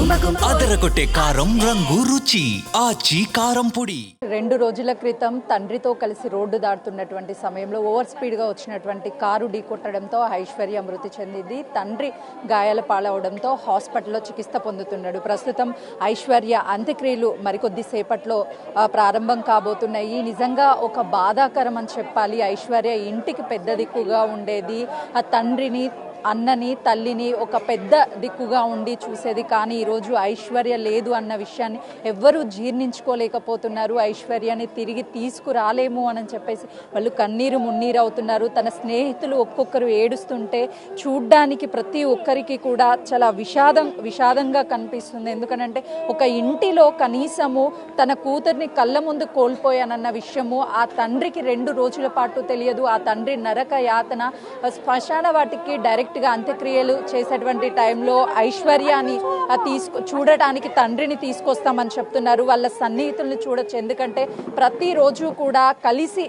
అదరగొట్టే కారం రంగు రుచి ఆచి కారం పొడి. 2 రోజుల క్రితం తండ్రితో కలిసి రోడ్డు దాటుతున్నటువంటి సమయంలో ఓవర్ స్పీడ్గా వచ్చినటువంటి కారు ఢీకొట్టడంతో ఐశ్వర్య మృతి చెందింది. తండ్రి గాయాల పాలవడంతో హాస్పిటల్లో చికిత్స పొందుతున్నాడు. ప్రస్తుతం ఐశ్వర్య అంత్యక్రియలు మరికొద్ది సేపట్లో ప్రారంభం కాబోతున్నాయి. నిజంగా ఒక బాధాకరం అని చెప్పాలి. ఐశ్వర్య ఇంటికి పెద్ద దిక్కుగా ఉండేది. ఆ తండ్రిని, అన్నని, తల్లిని ఒక పెద్ద దిక్కుగా ఉండి చూసేది. కానీ ఈరోజు ఐశ్వర్య లేదు అన్న విషయాన్ని ఎవ్వరూ జీర్ణించుకోలేకపోతున్నారు. ఐశ్వర్యాన్ని తిరిగి తీసుకురాలేము అని చెప్పేసి వాళ్ళు కన్నీరు మున్నీరు అవుతున్నారు. తన స్నేహితులు ఒక్కొక్కరు ఏడుస్తుంటే చూడ్డానికి ప్రతి ఒక్కరికి కూడా చాలా విషాదంగా కనిపిస్తుంది. ఎందుకంటే ఒక ఇంటిలో కనీసము తన కూతుర్ని కళ్ళ ముందు కోల్పోయానన్న విషయము ఆ తండ్రికి 2 రోజుల పాటు తెలియదు. ఆ తండ్రి నరక యాతన శ్మశాన వాటికి డైరెక్ట్గా అంత్యక్రియలు చేసేటువంటి టైంలో ఐశ్వర్యాన్ని చూడటానికి తండ్రిని తీసుకొస్తామని చెప్తున్నారు. వాళ్ళ సన్నిహితుల్ని చూడొచ్చు. ఎందుకంటే ప్రతిరోజు కూడా కలిసి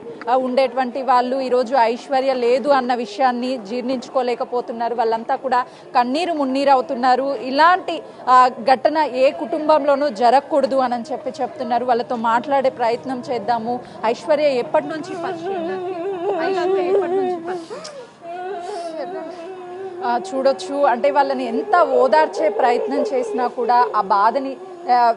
ఉండేటువంటి వాళ్ళు ఈరోజు ఐశ్వర్య లేదు అన్న విషయాన్ని జీర్ణించుకోలేకపోతున్నారు. వాళ్ళంతా కూడా కన్నీరు మున్నీరు అవుతున్నారు. ఇలాంటి ఘటన ఏ కుటుంబంలోనూ జరగకూడదు అని చెప్తున్నారు. వాళ్ళతో మాట్లాడే ప్రయత్నం చేద్దాము. ఐశ్వర్య ఎప్పటి నుంచి చూడొచ్చు. అంటే వాళ్ళని ఎంత ఓదార్చే ప్రయత్నం చేసినా కూడా ఆ బాధని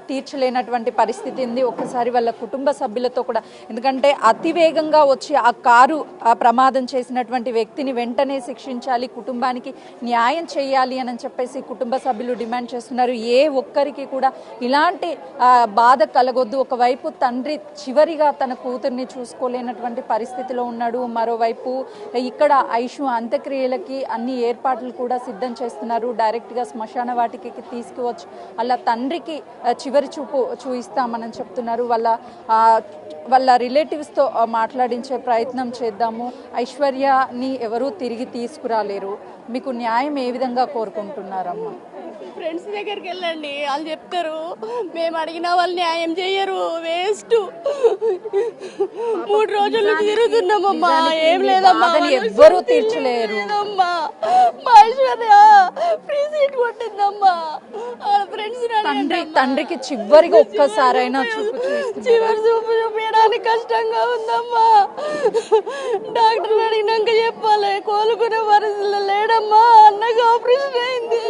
తీర్చలేనటువంటి పరిస్థితి ఉంది. ఒక్కసారి వాళ్ళ కుటుంబ సభ్యులతో కూడా, ఎందుకంటే అతివేగంగా వచ్చి ఆ కారు ప్రమాదం చేసినటువంటి వ్యక్తిని వెంటనే శిక్షించాలి, కుటుంబానికి న్యాయం చేయాలి అని చెప్పేసి కుటుంబ సభ్యులు డిమాండ్ చేస్తున్నారు. ఏ ఒక్కరికి కూడా ఇలాంటి బాధ కలగొద్దు. ఒకవైపు తండ్రి చివరిగా తన కూతుర్ని చూసుకోలేనటువంటి పరిస్థితిలో ఉన్నాడు. మరోవైపు ఇక్కడ ఐషు అంత్యక్రియలకి అన్ని ఏర్పాట్లు కూడా సిద్ధం చేస్తున్నారు. డైరెక్ట్గా శ్మశాన వాటికి తీసుకువచ్చి అలా తండ్రికి చివరి చూపు చూయిస్తామని చెప్తున్నారు. వాళ్ళ రిలేటివ్స్తో మాట్లాడించే ప్రయత్నం చేద్దాము. ఐశ్వర్యని ఎవరూ తిరిగి తీసుకురాలేరు. మీకు న్యాయం ఏ విధంగా కోరుకుంటున్నారమ్మా? ఫ్రెండ్స్ దగ్గరికి వెళ్ళండి, వాళ్ళు చెప్తారు. మేము అడిగిన వాళ్ళు న్యాయం చెయ్యరు, వేస్ట్. 3 రోజుల నుంచి తిరుగుతున్నామమ్మా, ఏం లేదమ్మా, ఎవ్వరూ తీర్చలేరు. మా ఐశ్వర్య ఫ్రీ సీట్ కొట్టిందమ్మా. ఫ్రెండ్స్ తండ్రికి చివరిగా ఒక్కసారైనా చివరి చూపు చూపించడానికి కష్టంగా ఉందమ్మా. డాక్టర్లు అడిగినాక చెప్పాలి, కోలుకునే పరిస్థితుల్లో లేడమ్మా. అన్నగా ఆపరేషన్ అయింది.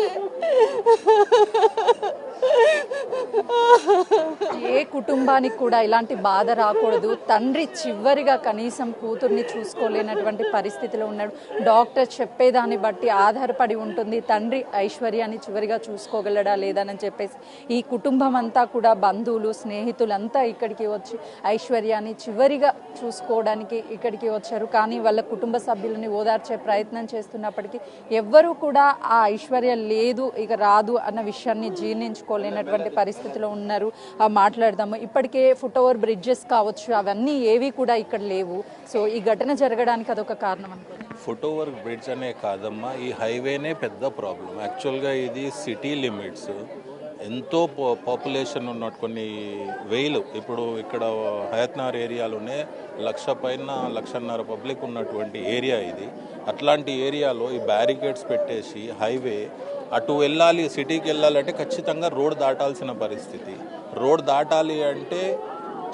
ఏ కుటుంబానికి కూడా ఇలాంటి బాధ రాకూడదు. తండ్రి చివరిగా కనీసం కూతుర్ని చూసుకోలేనటువంటి పరిస్థితిలో ఉన్నాడు. డాక్టర్ చెప్పేదాన్ని బట్టి ఆధారపడి ఉంటుంది తండ్రి ఐశ్వర్యాన్ని చివరిగా చూసుకోగలడా లేదని చెప్పేసి ఈ కుటుంబం అంతా కూడా, బంధువులు, స్నేహితులంతా ఇక్కడికి వచ్చి ఐశ్వర్యాన్ని చివరిగా చూసుకోవడానికి ఇక్కడికి వచ్చారు. కానీ వాళ్ళ కుటుంబ సభ్యులని ఓదార్చే ప్రయత్నం చేస్తున్నప్పటికీ ఎవ్వరూ కూడా ఆ ఐశ్వర్య లేదు, ఇక రాదు అన్న విషయాన్ని జీర్ణించుకోలేనటువంటి పరిస్థితిలో ఉన్నారు. మాట్లాడదాము. ఇప్పటికే ఫుట్ ఓవర్ బ్రిడ్జెస్ కావచ్చు, అవన్నీ ఏవి కూడా ఇక్కడ లేవు. సో ఈ ఘటన జరగడానికి అదొక కారణం అనుకో. ఫుట్ ఓవర్ బ్రిడ్జ్ అనే కాదమ్మా, ఈ హైవేనే పెద్ద ప్రాబ్లం. యాక్చువల్గా ఇది సిటీ లిమిట్స్, ఎంతో పాపులేషన్ ఉన్న కొన్ని వేలు, ఇప్పుడు ఇక్కడ హయత్నగర్ ఏరియాలోనే 1,00,000 పైన 1,50,000 పబ్లిక్ ఉన్నటువంటి ఏరియా ఇది. అట్లాంటి ఏరియాలో ఈ బ్యారికేడ్స్ పెట్టేసి హైవే అటు వెళ్ళాలి, సిటీకి వెళ్ళాలంటే ఖచ్చితంగా రోడ్ దాటాల్సిన పరిస్థితి. రోడ్ దాటాలి అంటే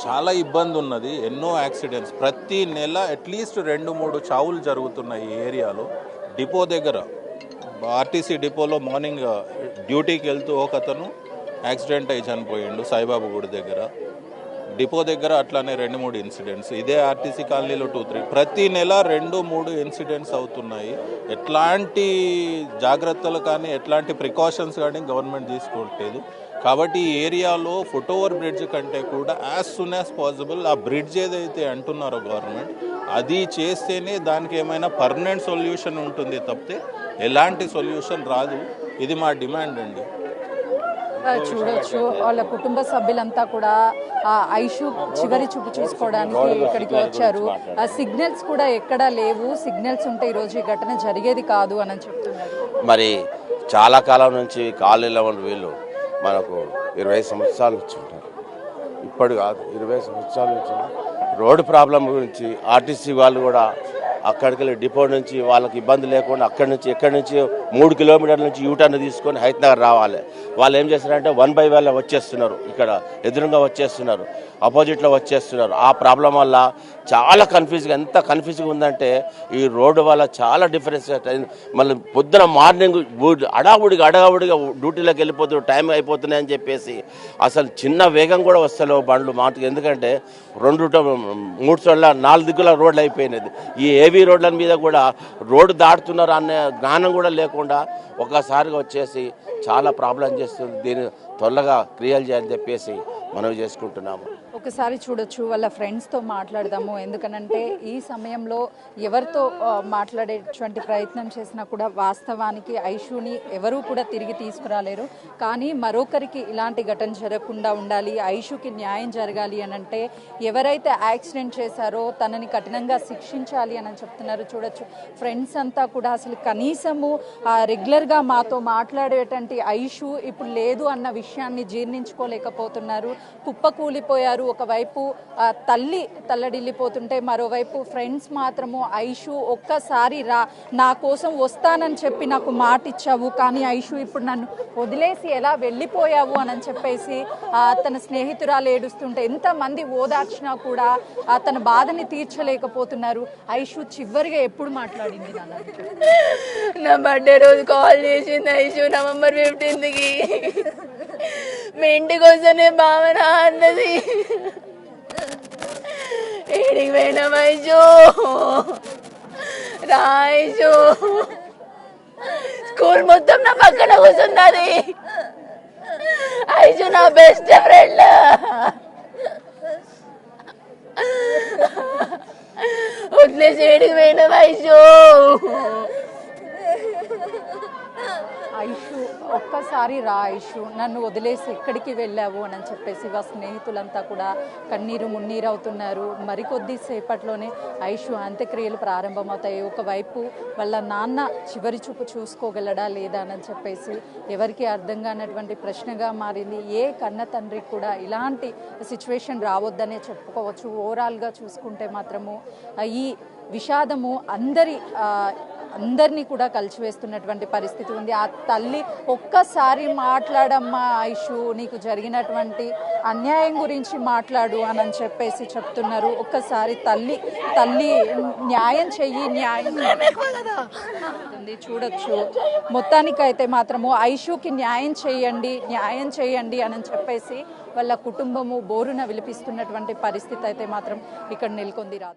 చాలా ఇబ్బంది ఉన్నది. ఎన్నో యాక్సిడెంట్స్, ప్రతి నెల అట్లీస్ట్ 2-3 చావులు జరుగుతున్నాయి ఈ ఏరియాలో. డిపో దగ్గర, ఆర్టీసీ డిపోలో మార్నింగ్ డ్యూటీకి వెళ్తూ ఒక అతను యాక్సిడెంట్ అయి చనిపోయిండు సాయిబాబా గుడి దగ్గర. డిపో దగ్గర అట్లానే 2-3 ఇన్సిడెంట్స్. ఇదే ఆర్టీసీ కాలనీలో 2-3, ప్రతి నెల 2-3 ఇన్సిడెంట్స్ అవుతున్నాయి. ఎట్లాంటి జాగ్రత్తలు కానీ ఎట్లాంటి ప్రికాషన్స్ కానీ గవర్నమెంట్ తీసుకోవట్లేదు. కాబట్టి ఈ ఏరియాలో ఫుట్ ఓవర్ బ్రిడ్జ్ కంటే కూడా యాజ్ సూన్ యాజ్ పాసిబుల్ ఆ బ్రిడ్జ్ ఏదైతే అంటున్నారో గవర్నమెంట్, అది చేస్తేనే దానికి ఏమైనా పర్మనెంట్ సొల్యూషన్ ఉంటుంది తప్పితే ఎలాంటి సొల్యూషన్ రాదు. ఇది మా డిమాండ్ అండి. చూడొచ్చు వాళ్ళ కుటుంబ సభ్యులంతా కూడా ఐషు చివరి చూపు చూసుకోవడానికి ఇక్కడికి వచ్చారు. సిగ్నల్స్ కూడా ఎక్కడా లేవు. సిగ్నల్స్ ఉంటే ఈరోజు ఈ ఘటన జరిగేది కాదు అని చెప్తున్నారు. మరి చాలా కాలం నుంచి కాలనీలో ఉన్న వీళ్ళు మనకు 20 సంవత్సరాలు వచ్చి ఉంటారు. ఇప్పుడు కాదు, 20 సంవత్సరాల నుంచి రోడ్డు ప్రాబ్లం గురించి ఆర్టీసీ వాళ్ళు కూడా అక్కడికి వెళ్ళి డిపో నుంచి వాళ్ళకి ఇబ్బంది లేకుండా ఎక్కడి నుంచి 3 కిలోమీటర్ల నుంచి యూటర్న్ తీసుకొని హైత్నగర్ రావాలి. వాళ్ళు ఏం చేస్తారంటే 1 by 1 వచ్చేస్తున్నారు, ఇక్కడ ఎదురుగా వచ్చేస్తున్నారు, అపోజిట్లో వచ్చేస్తున్నారు. ఆ ప్రాబ్లం వల్ల చాలా కన్ఫ్యూజ్గా, ఎంత కన్ఫ్యూజ్గా ఉందంటే ఈ రోడ్డు వల్ల చాలా డిఫరెన్స్. మళ్ళీ పొద్దున మార్నింగ్ అడావుడిగా డ్యూటీలోకి వెళ్ళిపోతూ టైం అయిపోతున్నాయి అని చెప్పేసి అసలు చిన్న వేగం కూడా వస్తలేవు బండ్లు మాటకు. ఎందుకంటే 3 చోట్ల 4 దిక్కుల రోడ్లు అయిపోయినది. ఈ ఏవీ రోడ్ల మీద కూడా రోడ్డు దాటుతున్నారు అనే జ్ఞానం కూడా లేకుండా ఒక్కసారిగా వచ్చేసి చాలా ప్రాబ్లం చేస్తుంది. దీన్ని త్వరగా క్లియర్ చేయాలని చెప్పేసి మనవి చేసుకుంటున్నాము. ఒకసారి చూడొచ్చు, వాళ్ళ ఫ్రెండ్స్తో మాట్లాడదాము. ఎందుకనంటే ఈ సమయంలో ఎవరితో మాట్లాడేటువంటి ప్రయత్నం చేసినా కూడా వాస్తవానికి ఐషుని ఎవరూ కూడా తిరిగి తీసుకురాలేరు. కానీ మరొకరికి ఇలాంటి ఘటన జరగకుండా ఉండాలి, ఐషుకి న్యాయం జరగాలి అని అంటే ఎవరైతే యాక్సిడెంట్ చేశారో తనని కఠినంగా శిక్షించాలి అని చెప్తున్నారు. చూడొచ్చు, ఫ్రెండ్స్ అంతా కూడా అసలు కనీసము రెగ్యులర్గా మాతో మాట్లాడేటువంటి ఐషు ఇప్పుడు లేదు అన్న విషయాన్ని జీర్ణించుకోలేకపోతున్నారు. కుప్పకూలిపోయారు. ఒకవైపు తల్లి తల్లడిల్లిపోతుంటే మరోవైపు ఫ్రెండ్స్ మాత్రము ఐషు ఒక్కసారి రా, నా కోసం వస్తానని చెప్పి నాకు మాట ఇచ్చావు, కానీ ఐషు ఇప్పుడు నన్ను వదిలేసి ఎలా వెళ్ళిపోయావు అని చెప్పేసి తన స్నేహితురాలు ఏడుస్తుంటే ఎంతమంది ఓదార్చినా కూడా తన బాధని తీర్చలేకపోతున్నారు. ఐషు చివరిగా ఎప్పుడు మాట్లాడింది? నా బర్త్డే రోజు కాల్ చేసింది ఐషు, నవంబర్ 15కి. మీ ఇంటికి వస్తేనే భావన అన్నది. ఏడికి పోయినాం ఐషు, రా ఐషు. స్కూల్ మొత్తం నా పక్కన కూర్చున్నది. ఐషు నా బెస్ట్ ఫ్రెండ్. వదిలేసి ఏడికి పోయినాం ఐషు. ఐషు ఒక్కసారి రా ఐషు, నన్ను వదిలేసి ఎక్కడికి వెళ్ళావు అని చెప్పేసి వాళ్ళ స్నేహితులంతా కూడా కన్నీరు మున్నీరు అవుతున్నారు. మరికొద్ది సేపట్లోనే ఐషు అంత్యక్రియలు ప్రారంభమవుతాయి. ఒకవైపు వాళ్ళ నాన్న చివరి చూపు చూసుకోగలడా లేదా అని చెప్పేసి ఎవరికి అర్థం కానటువంటి ప్రశ్నగా మారింది. ఏ కన్న తండ్రికి కూడా ఇలాంటి సిచ్యువేషన్ రావద్దనే చెప్పుకోవచ్చు. ఓవరాల్గా చూసుకుంటే మాత్రము ఈ విషాదము అందరినీ కూడా కలిసివేస్తున్నటువంటి పరిస్థితి ఉంది. ఆ తల్లి ఒక్కసారి మాట్లాడమ్మా ఐషు, నీకు జరిగినటువంటి అన్యాయం గురించి మాట్లాడు అని చెప్పేసి చెప్తున్నారు. ఒక్కసారి తల్లి న్యాయం చెయ్యి, న్యాయం చూడొచ్చు. మొత్తానికైతే మాత్రము ఐషుకి న్యాయం చేయండి అని చెప్పేసి వాళ్ళ కుటుంబము బోరున విలిపిస్తున్నటువంటి పరిస్థితి అయితే మాత్రం ఇక్కడ నెలకొంది. రాజు.